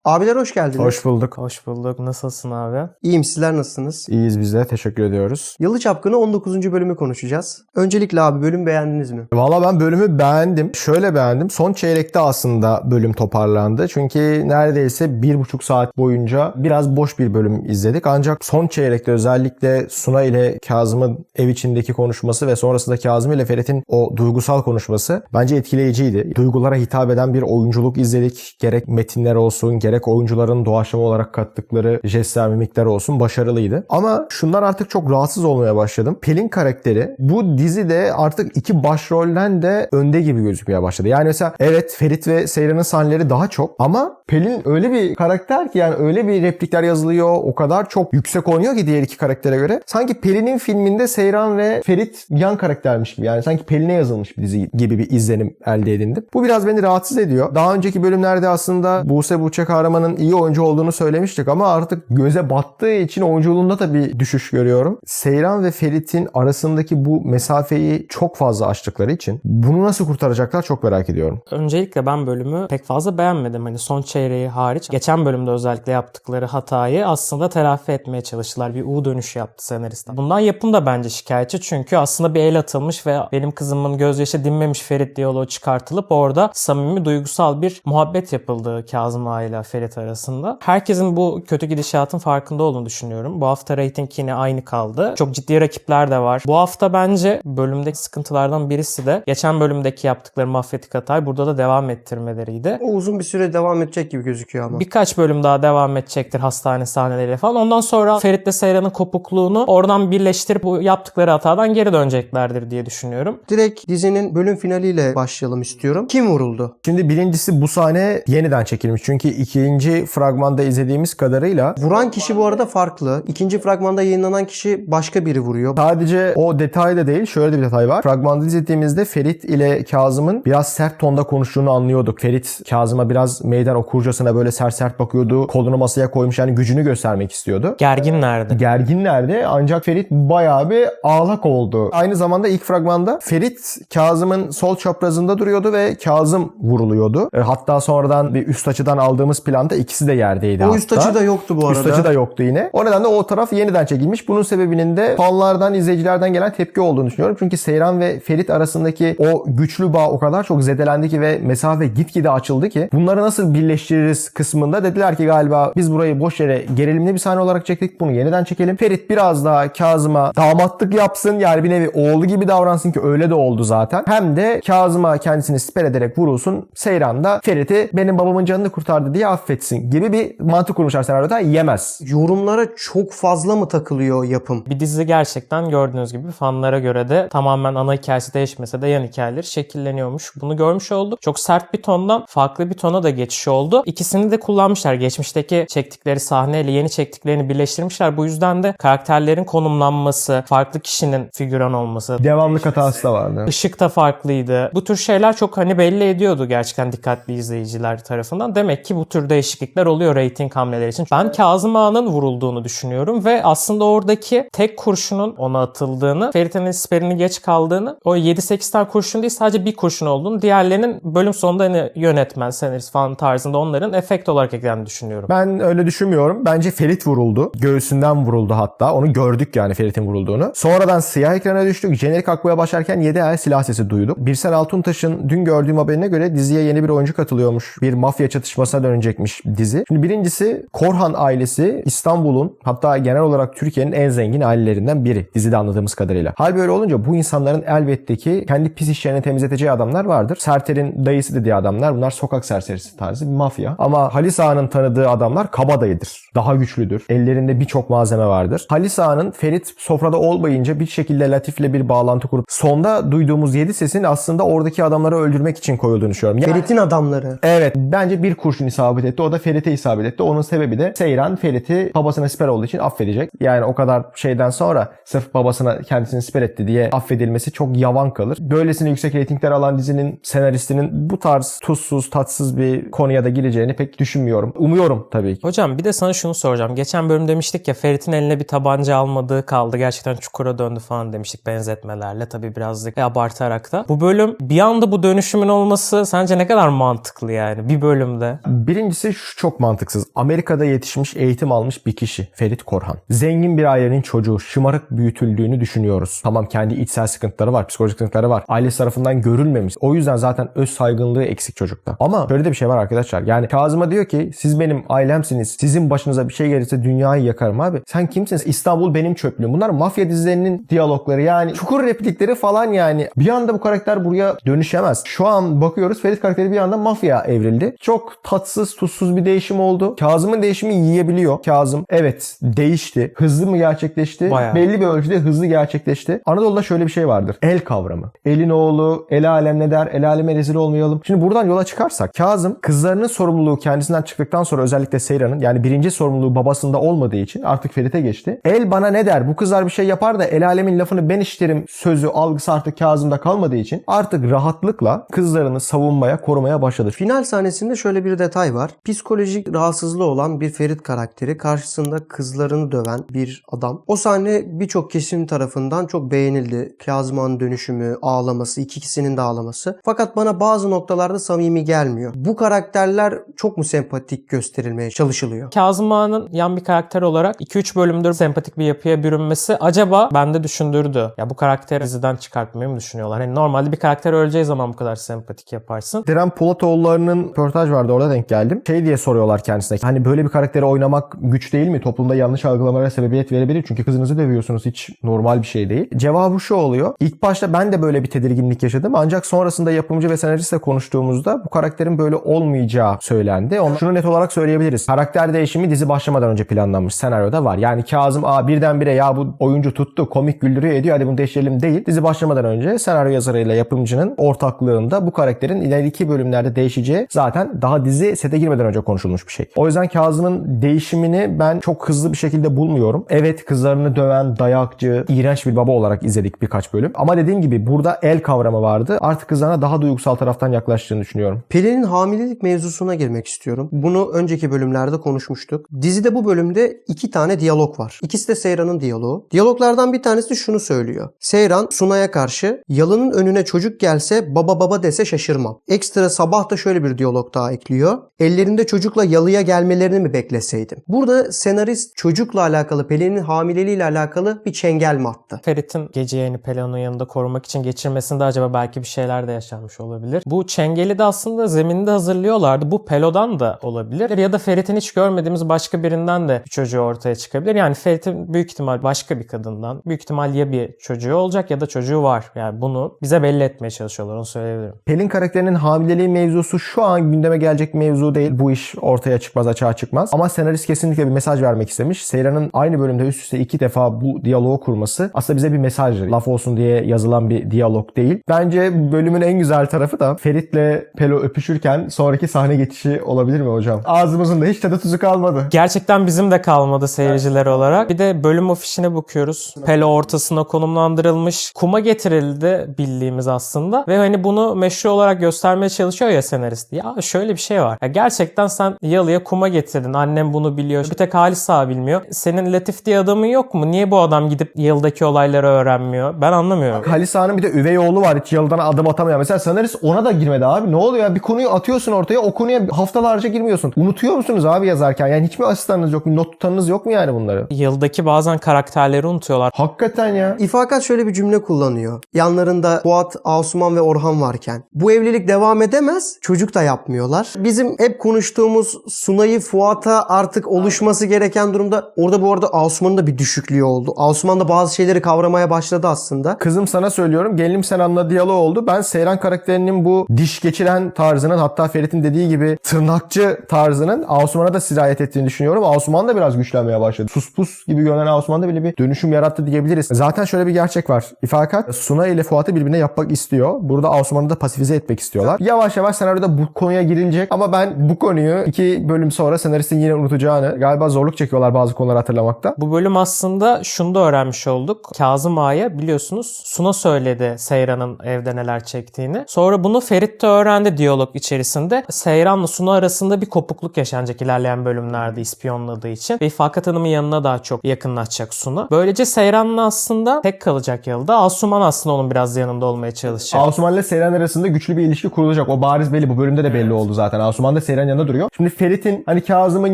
Abiler hoş geldiniz. Hoş bulduk. Hoş bulduk. Nasılsın abi? İyiyim, sizler nasılsınız? İyiyiz biz de. Teşekkür ediyoruz. Yalı Çapkını 19. bölümü konuşacağız. Öncelikle abi bölüm beğendiniz mi? Valla ben bölümü beğendim. Şöyle beğendim. Son çeyrekte aslında bölüm toparlandı. Çünkü neredeyse 1,5 saat boyunca biraz boş bir bölüm izledik. Ancak son çeyrekte özellikle Suna ile Kazım'ın ev içindeki konuşması ve sonrasında Kazım ile Ferit'in o duygusal konuşması bence etkileyiciydi. Duygulara hitap eden bir oyunculuk izledik. Gerek metinler olsun, gerek oyuncuların doğaçlama olarak kattıkları jestler, mimikler olsun başarılıydı. Ama şundan artık çok rahatsız olmaya başladım. Pelin karakteri bu dizide artık iki başrolden de önde gibi gözükmeye başladı. Yani mesela evet Ferit ve Seyran'ın sahneleri daha çok ama Pelin öyle bir karakter ki yani öyle bir replikler yazılıyor. O kadar çok yüksek oynuyor ki diğer iki karaktere göre. Sanki Pelin'in filminde Seyran ve Ferit yan karaktermiş gibi. Yani sanki Pelin'e yazılmış bir dizi gibi bir izlenim elde edindim. Bu biraz beni rahatsız ediyor. Daha önceki bölümlerde aslında Buğçe Kahraman'ın iyi oyuncu olduğunu söylemiştik ama artık göze battığı için oyunculuğunda da bir düşüş görüyorum. Seyran ve Ferit'in arasındaki bu mesafeyi çok fazla aştıkları için bunu nasıl kurtaracaklar çok merak ediyorum. Öncelikle ben bölümü pek fazla beğenmedim. Hani son çeyreği hariç. Geçen bölümde özellikle yaptıkları hatayı aslında telafi etmeye çalıştılar. Bir U dönüşü yaptı senaristler. Bundan yapım da bence şikayetçi. Çünkü aslında bir el atılmış ve benim kızımın gözyaşı dinmemiş Ferit diyaloğu çıkartılıp orada samimi duygusal bir muhabbet yapıldı Kazım Ağa ile Ferit arasında. Herkesin bu kötü gidişatın farkında olduğunu düşünüyorum. Bu hafta reyting yine aynı kaldı. Çok ciddi rakipler de var. Bu hafta bence bölümdeki sıkıntılardan birisi de geçen bölümdeki yaptıkları mafyatik hatayı burada da devam ettirmeleriydi. O uzun bir süre devam edecek gibi gözüküyor ama. Birkaç bölüm daha devam edecektir hastane sahneleriyle falan. Ondan sonra Ferit'le Seyran'ın kopukluğunu oradan birleştirip bu yaptıkları hatadan geri döneceklerdir diye düşünüyorum. Direkt dizinin bölüm finaliyle başlayalım istiyorum. Kim vuruldu? Şimdi birincisi bu sahne yeniden çekilmiş. Çünkü ikinci fragmanda izlediğimiz kadarıyla Vuran kişi bu arada farklı. İkinci fragmanda yayınlanan kişi başka biri vuruyor. sadece o detay da değil, şöyle de bir detay var. Fragmanda izlediğimizde Ferit ile Kazım'ın biraz sert tonda konuştuğunu anlıyorduk. Ferit Kazım'a biraz meydan okurcasına böyle sert sert bakıyordu. Kolunu masaya koymuş, yani gücünü göstermek istiyordu. Gerginlerdi. Gerginlerdi ancak Ferit bayağı bir ağlak oldu. Aynı zamanda ilk fragmanda Ferit Kazım'ın sol çaprazında duruyordu ve Kazım vuruluyordu. Hatta sonradan bir üst açıdan aldığımız planda ikisi de yerdeydi. O üst açı da yoktu bu arada. Üst açı da yoktu yine. O nedenle o taraf yeniden çekilmiş. Bunun sebebinin de fanlardan, izleyicilerden gelen tepki olduğunu düşünüyorum. Çünkü Seyran ve Ferit arasındaki o güçlü bağ o kadar çok zedelendi ki ve mesafe gitgide açıldı ki bunları nasıl birleştiririz kısmında dediler ki galiba biz burayı boş yere gerilimli bir sahne olarak çektik. Bunu yeniden çekelim. Ferit biraz daha Kazım'a damatlık yapsın. Yani bir nevi oğlu gibi davransın ki öyle de oldu zaten. Hem de Kazım'a kendisini siper ederek vurulsun. Seyran da Ferit'i benim babamın canını kurtardı diye affetsin gibi bir mantık kurmuşlar senaryoda. Yemez. Yorumlara çok fazla mı takılıyor yapım? Bir dizi gerçekten gördüğünüz gibi fanlara göre de tamamen ana hikayesi değişmese de yan hikayeleri şekilleniyormuş. Bunu görmüş olduk. Çok sert bir tondan farklı bir tona da geçiş oldu. İkisini de kullanmışlar. Geçmişteki çektikleri sahneyle yeni çektiklerini birleştirmişler. Bu yüzden de karakterlerin konumlanması, farklı kişinin figüran olması, Devamlık hatası da vardı. Işık da farklıydı. Bu tür şeyler çok hani belli ediyordu gerçekten dikkatli izleyiciler tarafından. Demek ki bu tür değişiklikler oluyor reyting hamleleri için. Ben Kazım Ağa'nın vurulduğunu düşünüyorum ve aslında oradaki tek kurşunun ona atıldığını, Ferit'in siperini geç kaldığını, o 7-8 tane kurşun değil sadece bir kurşun olduğunu, diğerlerinin bölüm sonunda hani yönetmen, senarist falan tarzında onların efekt olarak eklendiğini düşünüyorum. Ben öyle düşünmüyorum. Bence Ferit vuruldu. Göğsünden vuruldu hatta. Onu gördük yani Ferit'in vurulduğunu. Sonradan siyah ekrana düştük. Jenerik akmaya başlarken 7 el silah sesi duyduk. Birsel Altuntaş'ın dün gördüğüm haberine göre diziye yeni bir oyuncu katılıyormuş. Bir mafya çatışmasına dönecekmiş dizi. Şimdi birincisi Korhan ailesi İstanbul'un, hatta genel olarak Türkiye'nin en zengin ailelerinden biri. Dizide anladığımız kadarıyla. Hal böyle olunca bu insanların elbette ki kendi pis işlerini temizleteceği adamlar vardır. Serter'in dayısı dediği adamlar, bunlar sokak serserisi tarzı bir mafya. Ama Halis Ağa'nın tanıdığı adamlar kabadayıdır. Daha güçlüdür. Ellerinde birçok malzeme vardır. Halis Ağa'nın Ferit sofrada olmayınca bir şekilde Latif'le bir bağlantı kurup sonda duyduğumuz 7 sesin aslında oradaki adamları öldürmek için koyulduğunu düşünüyorum. Yani, Ferit'in adamları. evet, bence bir kurşun isabet etti. O da Ferit'e isabet etti. Onun sebebi de Seyran Ferit'i babasına siper olduğu için affedecek. Yani o kadar şeyden sonra sırf babasına kendisini siper etti diye affedilmesi çok yavan kalır. Böylesine yüksek reytingler alan dizinin senaristinin bu tarz tuzsuz, tatsız bir konuya da gireceğini pek düşünmüyorum. Umuyorum tabii ki. Hocam bir de sana şunu soracağım. Geçen bölüm demiştik ya Ferit'in eline bir tabanca almadığı kaldı. Gerçekten çukura döndü falan demiştik benzetmelerle. Tabii birazcık abartarak da. Bu bölüm bir anda bu dönüşümün olması sence ne kadar mantıklı yani bir bölümde? Birincisi Birincisi şu çok mantıksız. Amerika'da yetişmiş, eğitim almış bir kişi. Ferit Korhan. Zengin bir ailenin çocuğu. Şımarık büyütüldüğünü düşünüyoruz. Tamam, kendi içsel sıkıntıları var, psikolojik sıkıntıları var. Ailesi tarafından görülmemiş. O yüzden zaten öz saygınlığı eksik çocukta. Ama şöyle de bir şey var arkadaşlar. Yani Kazım'a diyor ki siz benim ailemsiniz. Sizin başınıza bir şey gelirse dünyayı yakarım abi. Sen kimsin? İstanbul benim çöplüğüm. Bunlar mafya dizilerinin diyalogları, yani çukur replikleri falan yani. Bir anda bu karakter buraya dönüşemez. Şu an bakıyoruz, Ferit karakteri bir anda mafya evrildi. Çok tatsız, tuzsuz bir değişim oldu. Kazım'ın değişimi yiyebiliyor. Kazım evet değişti. Hızlı mı gerçekleşti? Bayağı. Belli bir ölçüde hızlı gerçekleşti. Anadolu'da şöyle bir şey vardır. El kavramı. Elin oğlu, el alem ne der? El aleme rezil olmayalım. Şimdi buradan yola çıkarsak Kazım kızlarının sorumluluğu kendisinden çıktıktan sonra, özellikle Seyran'ın, yani birinci sorumluluğu babasında olmadığı için artık Ferit'e geçti. El bana ne der? Bu kızlar bir şey yapar da el alemin lafını ben işlerim sözü, algısı artık Kazım'da kalmadığı için artık rahatlıkla kızlarını savunmaya, korumaya başladı. Final sahnesinde şöyle bir detay var. Psikolojik rahatsızlığı olan bir Ferit karakteri karşısında kızlarını döven bir adam. O sahne birçok kesim tarafından çok beğenildi. Kazım'ın dönüşümü, ağlaması, ikisinin de ağlaması. Fakat bana bazı noktalarda samimi gelmiyor. Bu karakterler çok mu sempatik gösterilmeye çalışılıyor? Kazım Ağa'nın yan bir karakter olarak 2-3 bölümdür sempatik bir yapıya bürünmesi acaba bende düşündürdü. Ya bu karakteri diziden çıkartmayı mı düşünüyorlar? Hani normalde bir karakter öleceği zaman bu kadar sempatik yaparsın. Diren Polatoğulları'nın röportaj vardı, orada denk geldim. Şey diye soruyorlar kendisine. Hani böyle bir karakteri oynamak güç değil mi? Toplumda yanlış algılamalara sebebiyet verebilir. Çünkü kızınızı dövüyorsunuz. Hiç normal bir şey değil. Cevabı şu oluyor. İlk başta ben de böyle bir tedirginlik yaşadım. Ancak sonrasında yapımcı ve senaristle konuştuğumuzda bu karakterin böyle olmayacağı söylendi. Şunu net olarak söyleyebiliriz. Karakter değişimi dizi başlamadan önce planlanmış. Senaryoda var. Yani Kazım birdenbire ya bu oyuncu tuttu, komik güldürüyor ediyor, hadi bunu değiştirelim değil. Dizi başlamadan önce senaryo yazarıyla yapımcının ortaklığında bu karakterin ileriki bölümlerde değişeceği zaten daha dizi sete girmeden önce konuşulmuş bir şey. O yüzden Kazım'ın değişimini ben çok hızlı bir şekilde bulmuyorum. Evet, kızlarını döven, dayakçı, iğrenç bir baba olarak izledik birkaç bölüm. Ama dediğim gibi burada el kavramı vardı. Artık kızlarına daha duygusal taraftan yaklaştığını düşünüyorum. Pelin'in hamilelik mevzusuna girmek istiyorum. Bunu önceki bölümlerde konuşmuştuk. Dizide bu bölümde 2 tane diyalog var. İkisi de Seyran'ın diyaloğu. Diyaloglardan bir tanesi şunu söylüyor. Seyran Sunay'a karşı Yalın'ın önüne çocuk gelse baba baba dese şaşırmam. Ekstra sabah da şöyle bir diyalog daha ekliyor. Ellerinde çocukla Yalı'ya gelmelerini mi bekleseydim? Burada senarist çocukla alakalı, Pelin'in hamileliğiyle alakalı bir çengel mi attı? Ferit'in gece yayını Pelin'in yanında korumak için geçirmesinde acaba belki bir şeyler de yaşanmış olabilir. Bu çengeli de aslında zemininde hazırlıyorlardı. Bu Pelo'dan da olabilir. Ya da Ferit'in hiç görmediğimiz başka birinden de bir çocuğu ortaya çıkabilir. Yani Ferit'in büyük ihtimal başka bir kadından, büyük ihtimal ya bir çocuğu olacak ya da çocuğu var. Yani bunu bize belli etmeye çalışıyorlar, onu söyleyebilirim. Pelin karakterinin hamileliği mevzusu şu an gündeme gelecek mevzu değil. Bu iş ortaya çıkmaz, açığa çıkmaz. Ama senarist kesinlikle bir mesaj vermek istemiş. Seyran'ın aynı bölümde üst üste 2 defa bu diyaloğu kurması aslında bize bir mesajdır. Laf olsun diye yazılan bir diyalog değil. Bence bölümün en güzel tarafı da Ferit'le Pelo öpüşürken sonraki sahne geçişi olabilir mi hocam? Ağzımızın da hiç tadı tuzu kalmadı. Gerçekten bizim de kalmadı seyirciler olarak. Bir de bölüm afişine bakıyoruz. Pelo ortasına konumlandırılmış. Kuma getirildi bildiğimiz aslında. Ve hani bunu meşru olarak göstermeye çalışıyor ya senarist. Ya şöyle bir şey var. Ya gerçekten sen Yalı'ya kuma getirdin. Annem bunu biliyor. Bir tek Halis Ağa bilmiyor. Senin Latif diye adamın yok mu? Niye bu adam gidip Yalı'daki olayları öğrenmiyor? Ben anlamıyorum. Halis Ağa'nın bir de üvey oğlu var. Hiç Yalı'dan adım atamıyor. Mesela senarist ona da girmedi abi. Ne oluyor ya? Bir konuyu atıyorsun ortaya. O konuya haftalarca girmiyorsun. Unutuyor musunuz abi yazarken? Yani hiç mi asistanınız yok? Not tutanınız yok mu yani bunları? Yalı'daki bazen karakterleri unutuyorlar. Hakikaten ya. İfakat şöyle bir cümle kullanıyor. Yanlarında Fuat, Asuman ve Orhan varken. Bu evlilik devam edemez. Çocuk da yapmıyorlar. Bizim hep konuştuğumuz Sunay'ı Fuat'a artık oluşması gereken durumda. Orada bu arada Asuman'ın da bir düşüklüğü oldu. Asuman da bazı şeyleri kavramaya başladı aslında. Kızım sana söylüyorum. Gelinim sen anla diyaloğu oldu. Ben Seyran karakterinin bu diş geçiren tarzının, hatta Ferit'in dediği gibi tırnakçı tarzının Asuman'a da sirayet ettiğini düşünüyorum. Asuman da biraz güçlenmeye başladı. Sus pus gibi görünen Asuman'da bile bir dönüşüm yarattı diyebiliriz. Zaten şöyle bir gerçek var. İfakat Sunay ile Fuat'ı birbirine yapmak istiyor. Burada Asuman'ı da pasifize etmek istiyorlar. Yavaş yavaş senaryoda bu konuya girilecek ama ben bu konuyu 2 bölüm sonra senaristin yine unutacağını, galiba zorluk çekiyorlar bazı konuları hatırlamakta. Bu bölüm aslında şunu da öğrenmiş olduk. Kazım Ağa'ya biliyorsunuz Suna söyledi Seyran'ın evde neler çektiğini. Sonra bunu Ferit de öğrendi diyalog içerisinde. Seyran'la Suna arasında bir kopukluk yaşanacak ilerleyen bölümlerde ispiyonladığı için. Ve Fakat Hanım'ın yanına daha çok yakınlaşacak Suna. Böylece Seyran'la aslında tek kalacak Yalı'da. Asuman aslında onun biraz yanında olmaya çalışacak. Asuman ile Seyran arasında güçlü bir ilişki kurulacak. O bariz belli. Bu bölümde de belli oldu zaten. Asuman da Seyran Seyran yanında duruyor. Şimdi Ferit'in hani Kazım'ın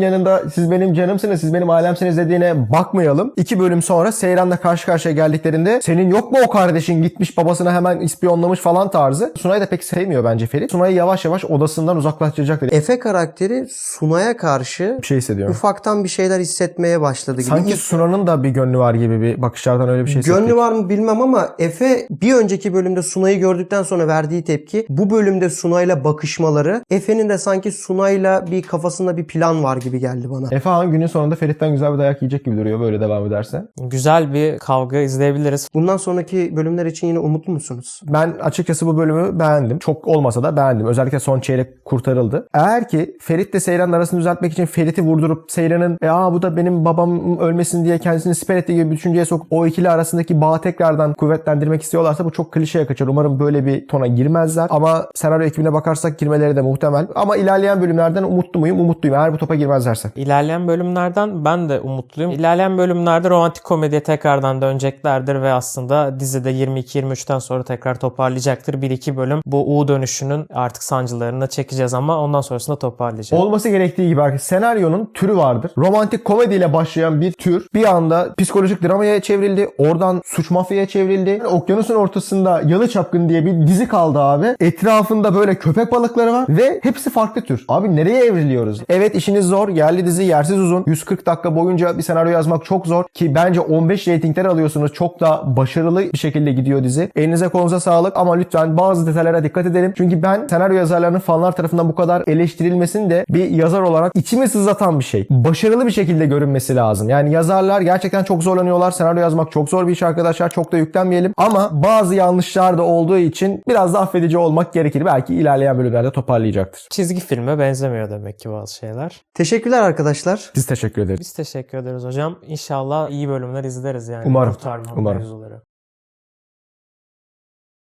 yanında siz benim canımsınız, siz benim alemsiniz dediğine bakmayalım. 2 bölüm sonra Seyran'la karşı karşıya geldiklerinde senin yok mu o kardeşin gitmiş babasına hemen ispiyonlamış falan tarzı. Sunay'ı da pek sevmiyor bence Ferit. Sunay'ı yavaş yavaş odasından uzaklaştıracak dedi. Efe karakteri Sunay'a karşı Bir şey hissediyorum. ufaktan bir şeyler hissetmeye başladı gibi. Sanki Suna'nın da bir gönlü var gibi bir bakışlardan öyle bir şey hissettik. Gönlü var mı bilmem ama Efe bir önceki bölümde Sunay'ı gördükten sonra verdiği tepki, bu bölümde Sunay'la bakışmaları, Efe'nin de sanki Sunay'la bir kafasında bir plan var gibi geldi bana. Efe Han günün sonunda Ferit'ten güzel bir dayak yiyecek gibi duruyor böyle devam ederse. Güzel bir kavga izleyebiliriz. Bundan sonraki bölümler için yine umutlu musunuz? Ben açıkçası bu bölümü beğendim. Çok olmasa da beğendim. Özellikle son çeyrek kurtarıldı. Eğer ki Ferit de Seyran'ın arasını düzeltmek için Ferit'i vurdurup Seyran'ın bu da benim babam ölmesin diye kendisini siper ettiği gibi bir düşünceye sokup o ikili arasındaki bağı tekrardan kuvvetlendirmek istiyorlarsa bu çok klişeye kaçar. Umarım böyle bir tona girmezler. Ama senaryo ekibine bakarsak girmeleri de muhtemel. Ama ilerleyen bölümlerden umutlu muyum? Umutluyum. Eğer bu topa girmezlerse. İlerleyen bölümlerden ben de umutluyum. İlerleyen bölümlerde romantik komediye tekrardan döneceklerdir ve aslında dizide 22-23'ten sonra tekrar toparlayacaktır. 1-2 bölüm bu U dönüşünün artık sancılarını çekeceğiz ama ondan sonrasında toparlayacağız. Olması gerektiği gibi arkadaşlar senaryonun türü vardır. Romantik komediyle başlayan bir tür bir anda psikolojik dramaya çevrildi. Oradan suç mafyaya çevrildi. Yani okyanusun ortasında Yalı Çapkın diye bir dizi kaldı abi. Etrafında böyle köpek balıkları var ve hepsi farklı tür. Abi nereye evriliyoruz? Evet işiniz zor. Yerli dizi yersiz uzun. 140 dakika boyunca bir senaryo yazmak çok zor ki bence 15 reytingler alıyorsunuz. Çok da başarılı bir şekilde gidiyor dizi. Elinize kolunuza sağlık ama lütfen bazı detaylara dikkat edelim. Çünkü ben senaryo yazarlarının fanlar tarafından bu kadar eleştirilmesini de bir yazar olarak içimi sızlatan bir şey. Başarılı bir şekilde görünmesi lazım. Yani yazarlar gerçekten çok zorlanıyorlar. Senaryo yazmak çok zor bir iş arkadaşlar. Çok da yüklenmeyelim. Ama bazı yanlışlar da olduğu için biraz da affedici olmak gerekir. Belki ilerleyen bölümlerde toparlayacaktır. Çizgi filme benzemiyor demek ki bazı şeyler. Teşekkürler arkadaşlar. Biz teşekkür ederiz. Biz teşekkür ederiz hocam. İnşallah iyi bölümler izleriz yani. Umarım. Kurtarma Umarım. mevzuları.